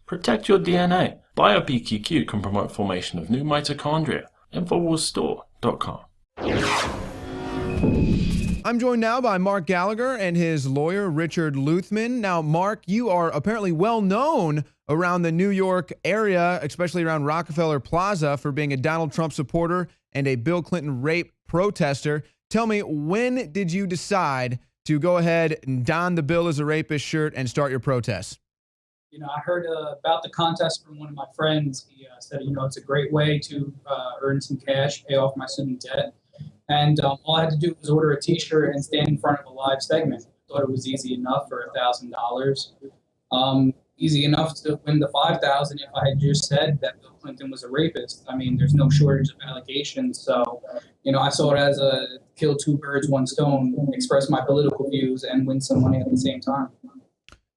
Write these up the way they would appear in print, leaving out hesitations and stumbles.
Protect your DNA. BioPQQ can promote formation of new mitochondria. Infowarsstore.com. I'm joined now by Mark Gallagher and his lawyer, Richard Luthmann. Now, Mark, you are apparently well known around the New York area, especially around Rockefeller Plaza, for being a Donald Trump supporter and a Bill Clinton rape protester. Tell me, when did you decide to go ahead and don the Bill as a rapist shirt and start your protests? I heard about the contest from one of my friends. He said, it's a great way to earn some cash, pay off my student debt. And all I had to do was order a T-shirt and stand in front of a live segment. I thought it was easy enough for $1,000. Easy enough to win the $5,000 if I had just said that Bill Clinton was a rapist. I mean, there's no shortage of allegations. So, I saw it as a kill two birds, one stone, express my political views and win some money at the same time.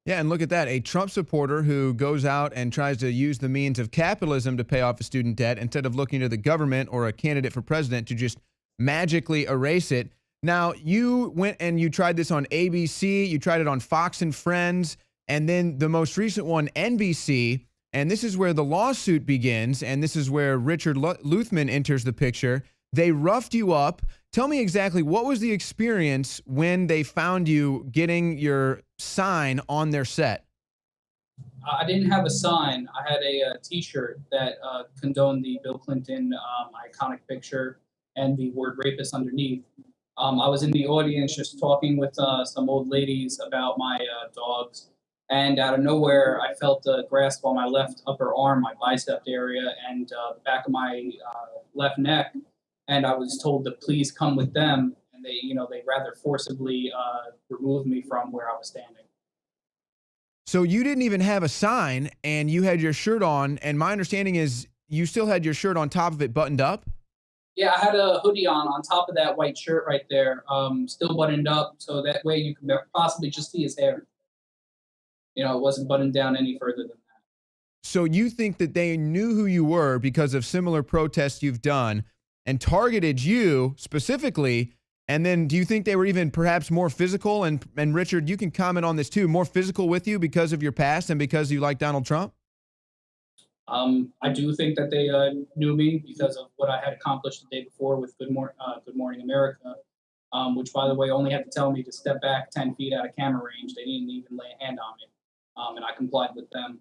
Yeah, and look at that. A Trump supporter who goes out and tries to use the means of capitalism to pay off a student debt instead of looking to the government or a candidate for president to just magically erase it. Now, you went and you tried this on ABC, you tried it on Fox and Friends, and then the most recent one, NBC, and this is where the lawsuit begins, and this is where Richard Luthmann enters the picture. They roughed you up. Tell me exactly, what was the experience when they found you getting your sign on their set? I didn't have a sign. I had a T-shirt that condoned the Bill Clinton iconic picture and the word rapist underneath. I was in the audience just talking with some old ladies about my dogs, and out of nowhere, I felt a grasp on my left upper arm, my bicep area, and the back of my left neck, and I was told to please come with them, and they rather forcibly removed me from where I was standing. So you didn't even have a sign, and you had your shirt on, and my understanding is you still had your shirt on top of it buttoned up? Yeah, I had a hoodie on top of that white shirt right there, still buttoned up, so that way you can possibly just see his hair. It wasn't buttoned down any further than that. So you think that they knew who you were because of similar protests you've done and targeted you specifically, and then do you think they were even perhaps more physical? And Richard, you can comment on this too, more physical with you because of your past and because you like Donald Trump? I do think that they knew me because of what I had accomplished the day before with Good Morning America, which, by the way, only had to tell me to step back 10 feet out of camera range. They didn't even lay a hand on me, and I complied with them.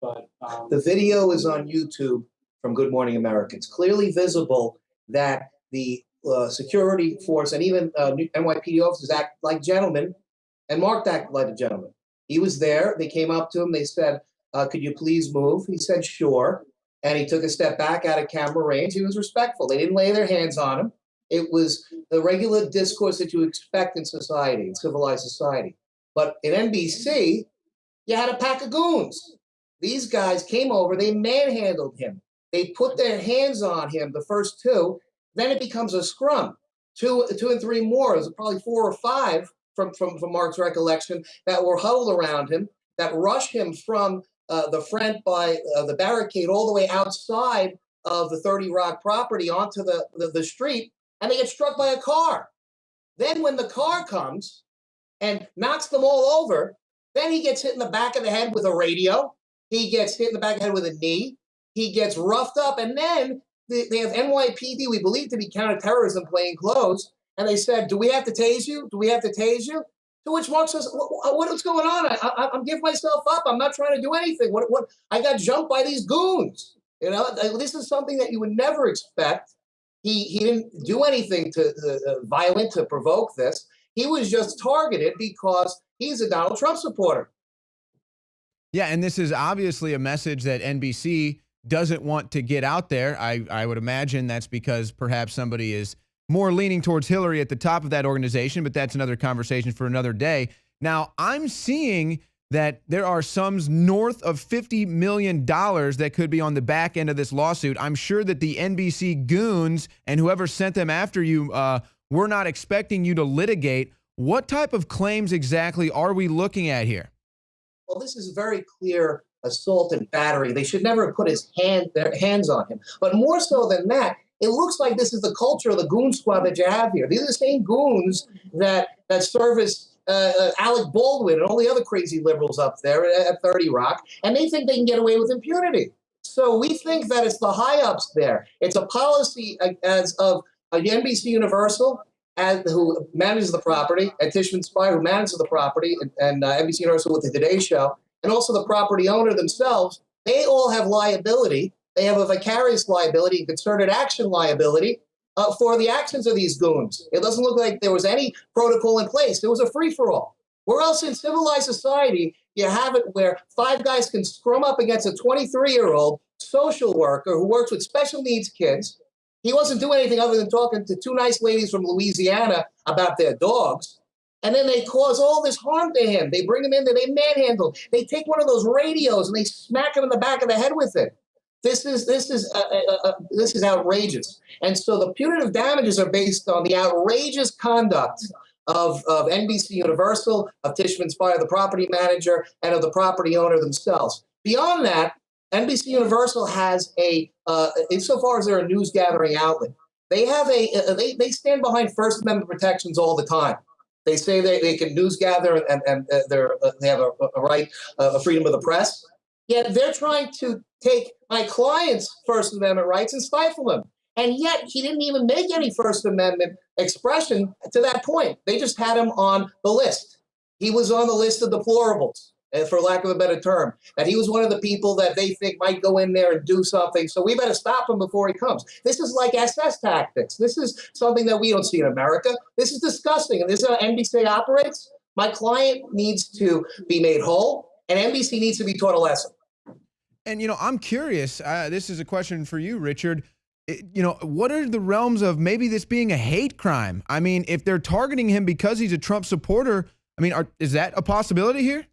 But the video is on YouTube from Good Morning America. It's clearly visible that the security force and even NYPD officers act like gentlemen, and Mark acted like a gentleman. He was there. They came up to him. They said, could you please move? He said, sure. And he took a step back out of camera range. He was respectful. They didn't lay their hands on him. It was the regular discourse that you expect in society, in civilized society. But in NBC, you had a pack of goons. These guys came over. They manhandled him. They put their hands on him, the first two. Then it becomes a scrum. Two and three more. It was probably 4 or 5 from Mark's recollection that were huddled around him, that rushed him from the front by the barricade all the way outside of the 30 Rock property onto the street, and they get struck by a car. Then when the car comes and knocks them all over, then he gets hit in the back of the head with a radio. He gets hit in the back of the head with a knee. He gets roughed up, and then they have NYPD, we believe to be counterterrorism plain clothes, and they said, do we have to tase you? Do we have to tase you? To which Mark says, what's going on? I'm giving myself up. I'm not trying to do anything. What? I got jumped by these goons. This is something that you would never expect. He didn't do anything violent to provoke this. He was just targeted because he's a Donald Trump supporter. Yeah, and this is obviously a message that NBC doesn't want to get out there. I would imagine that's because perhaps somebody is more leaning towards Hillary at the top of that organization, but that's another conversation for another day. Now, I'm seeing that there are sums north of $50 million that could be on the back end of this lawsuit. I'm sure that the NBC goons and whoever sent them after you were not expecting you to litigate. What type of claims exactly are we looking at here? Well, this is very clear assault and battery. They should never have put their hands on him. But more so than that, it looks like this is the culture of the goon squad that you have here. These are the same goons that service Alec Baldwin and all the other crazy liberals up there at 30 Rock, and they think they can get away with impunity. So we think that it's the high-ups there. It's a policy as of NBC Universal, who manages the property, and Tishman Speyer, who manages the property, and NBC Universal with the Today Show, and also the property owner themselves. They all have liability. They have a vicarious liability, and concerted action liability for the actions of these goons. It doesn't look like there was any protocol in place. It was a free-for-all. Where else in civilized society you have it where five guys can scrum up against a 23-year-old social worker who works with special needs kids? He wasn't doing anything other than talking to two nice ladies from Louisiana about their dogs. And then they cause all this harm to him. They bring him in there, they manhandle. They take one of those radios and they smack him in the back of the head with it. This is outrageous. And so the punitive damages are based on the outrageous conduct of NBC Universal, of Tishman Speyer, the property manager, and of the property owner themselves. Beyond that, NBC Universal has insofar as they're a news gathering outlet, they have they stand behind First Amendment protections all the time. They say they can news gather and they have a right, a freedom of the press. Yet they're trying to take my client's First Amendment rights and stifle them. And yet he didn't even make any First Amendment expression to that point. They just had him on the list. He was on the list of deplorables, for lack of a better term, that he was one of the people that they think might go in there and do something. So we better stop him before he comes. This is like SS tactics. This is something that we don't see in America. This is disgusting. And this is how NBC operates. My client needs to be made whole, and NBC needs to be taught a lesson. And, I'm curious. This is a question for you, Richard. What are the realms of maybe this being a hate crime? I mean, if they're targeting him because he's a Trump supporter, I mean, is that a possibility here?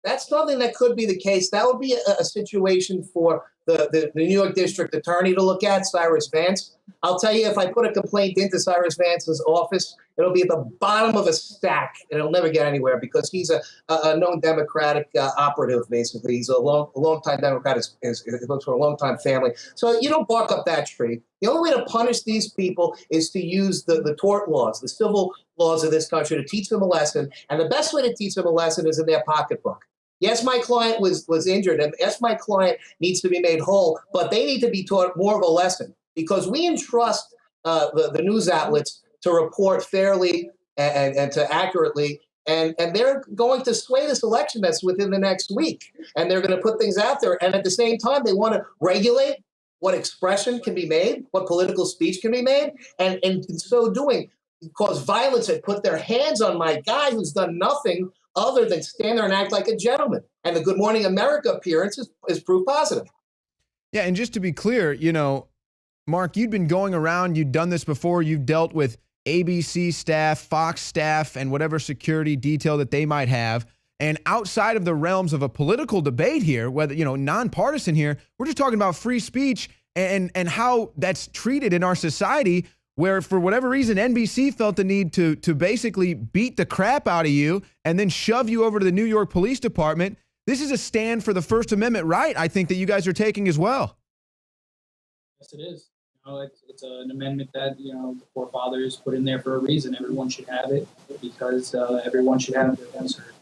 That's something that could be the case. That would be a situation for the New York District Attorney to look at, Cyrus Vance. I'll tell you, if I put a complaint into Cyrus Vance's office, it'll be at the bottom of a stack, and it'll never get anywhere because he's a known Democratic operative, basically. He's a long-time Democrat. He works for a long-time family. So you don't bark up that tree. The only way to punish these people is to use the tort laws, the civil laws of this country, to teach them a lesson. And the best way to teach them a lesson is in their pocketbook. Yes, my client was injured, and yes, my client needs to be made whole, but they need to be taught more of a lesson because we entrust the news outlets to report fairly and to accurately, and they're going to sway this election that's within the next week, and they're going to put things out there, and at the same time, they want to regulate what expression can be made, what political speech can be made, and in so doing, cause violence and put their hands on my guy who's done nothing other than stand there and act like a gentleman. And the Good Morning America appearance is proof positive. Yeah, and just to be clear, Mark, you'd been going around, you'd done this before, you've dealt with ABC staff, Fox staff, and whatever security detail that they might have. And outside of the realms of a political debate here, whether, nonpartisan here, we're just talking about free speech and how that's treated in our society, where for whatever reason, NBC felt the need to basically beat the crap out of you and then shove you over to the New York Police Department. This is a stand for the First Amendment right, I think, that you guys are taking as well. Yes, it is. It's an amendment that, the forefathers put in there for a reason. Everyone should have it because everyone should have their voice heard.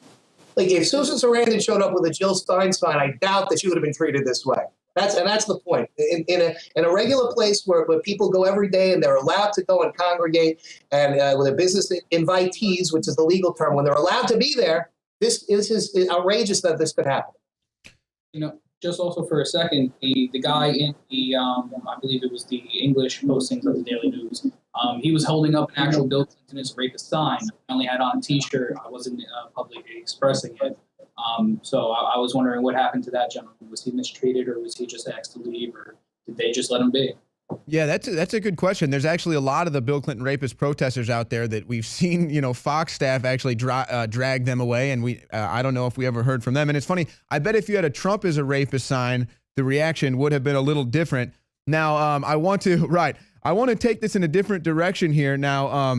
Like if Susan Sarandon showed up with a Jill Stein sign, I doubt that she would have been treated this way. That's the point. In a regular place where people go every day and they're allowed to go and congregate, and with a business invitees, which is the legal term, when they're allowed to be there, this is outrageous that this could happen. Just also for a second, the guy in the I believe it was the English postings of the Daily News. He was holding up an actual Bill Clinton as a rapist sign. I only had on a T-shirt. I wasn't publicly expressing it. So I was wondering what happened to that gentleman. Was he mistreated, or was he just asked to leave, or did they just let him be? Yeah, that's a good question. There's actually a lot of the Bill Clinton rapist protesters out there that we've seen, Fox staff actually drag them away, and I don't know if we ever heard from them. And it's funny, I bet if you had a Trump is a rapist sign, the reaction would have been a little different. Now, I want to take this in a different direction here. Now,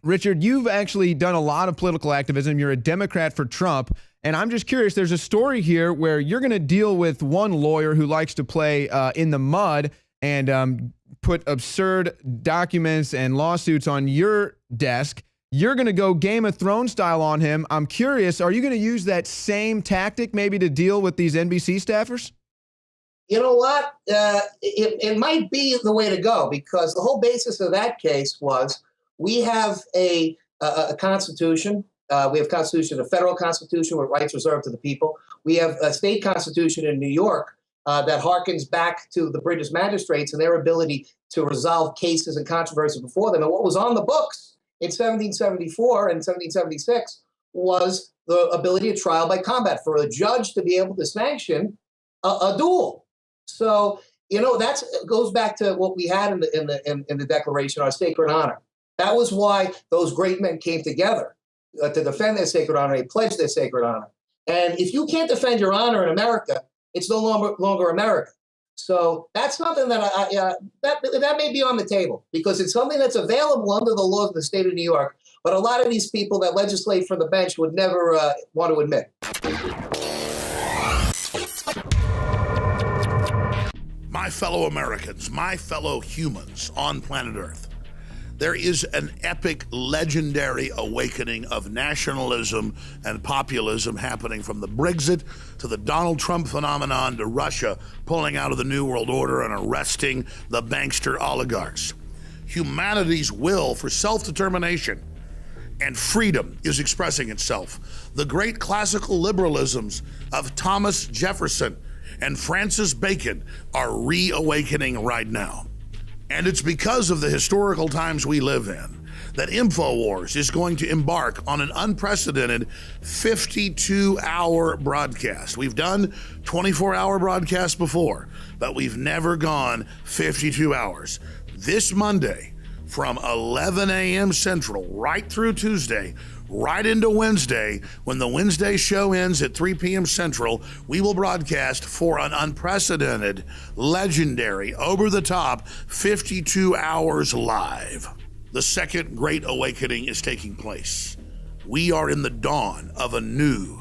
Richard, you've actually done a lot of political activism. You're a Democrat for Trump. And I'm just curious, there's a story here where you're going to deal with one lawyer who likes to play in the mud and put absurd documents and lawsuits on your desk. You're going to go Game of Thrones style on him. I'm curious, are you going to use that same tactic maybe to deal with these NBC staffers? You know what? It might be the way to go, because the whole basis of that case was we have a constitution. We have constitution, a federal constitution with rights reserved to the people. We have a state constitution in New York that harkens back to the British magistrates and their ability to resolve cases and controversies before them. And what was on the books in 1774 and 1776 was the ability of trial by combat, for a judge to be able to sanction a duel. So, you know, that goes back to what we had in the Declaration, our sacred honor. That was why those great men came together to defend their sacred honor. They pledged their sacred honor. And if you can't defend your honor in America, it's no longer America. So that's something that that may be on the table, because it's something that's available under the laws of the state of New York. But a lot of these people that legislate from the bench would never want to admit. My fellow Americans, my fellow humans on planet Earth, there is an epic, legendary awakening of nationalism and populism happening, from the Brexit to the Donald Trump phenomenon to Russia pulling out of the New World Order and arresting the bankster oligarchs. Humanity's will for self-determination and freedom is expressing itself. The great classical liberalisms of Thomas Jefferson and Francis Bacon are reawakening right now. And it's because of the historical times we live in that Infowars is going to embark on an unprecedented 52-hour broadcast. We've done 24-hour broadcasts before, but we've never gone 52 hours. This Monday, from 11 a.m. Central, right through Tuesday, right into Wednesday, when the Wednesday show ends at 3 p.m. Central, we will broadcast for an unprecedented, legendary, over-the-top 52 hours live. The second great awakening is taking place. We are in the dawn of a new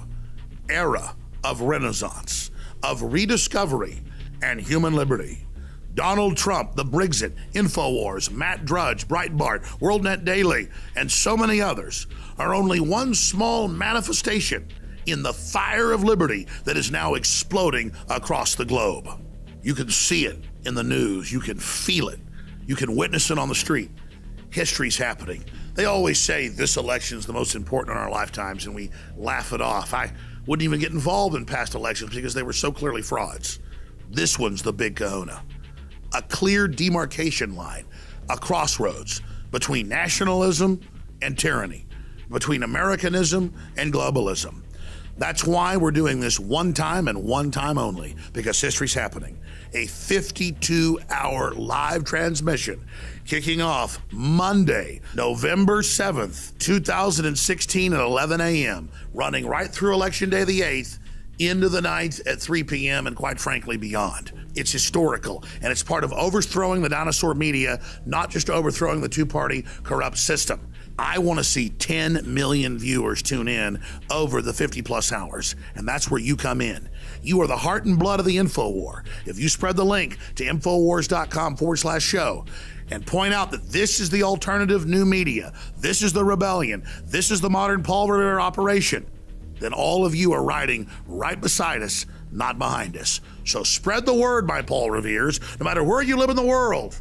era of renaissance, of rediscovery and human liberty. Donald Trump, the Brexit, Infowars, Matt Drudge, Breitbart, WorldNet Daily, and so many others are only one small manifestation in the fire of liberty that is now exploding across the globe. You can see it in the news. You can feel it. You can witness it on the street. History's happening. They always say this election is the most important in our lifetimes, and we laugh it off. I wouldn't even get involved in past elections because they were so clearly frauds. This one's the big kahuna. A clear demarcation line, a crossroads between nationalism and tyranny, between Americanism and globalism. That's why we're doing this one time and one time only, because history's happening. A 52-hour live transmission kicking off Monday, November 7th, 2016 at 11 a.m., running right through Election Day the 8th, into the night at 3 p.m. and quite frankly beyond. It's historical, and it's part of overthrowing the dinosaur media, not just overthrowing the two-party corrupt system. I want to see 10 million viewers tune in over the 50-plus hours, and that's where you come in. You are the heart and blood of the InfoWar. If you spread the link to Infowars.com/show and point out that this is the alternative new media, this is the rebellion, this is the modern Paul Revere operation, then all of you are riding right beside us, not behind us. So spread the word, my Paul Reveres, no matter where you live in the world.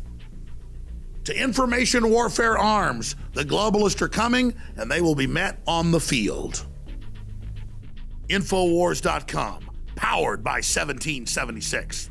To information warfare arms, the globalists are coming, and they will be met on the field. Infowars.com, powered by 1776.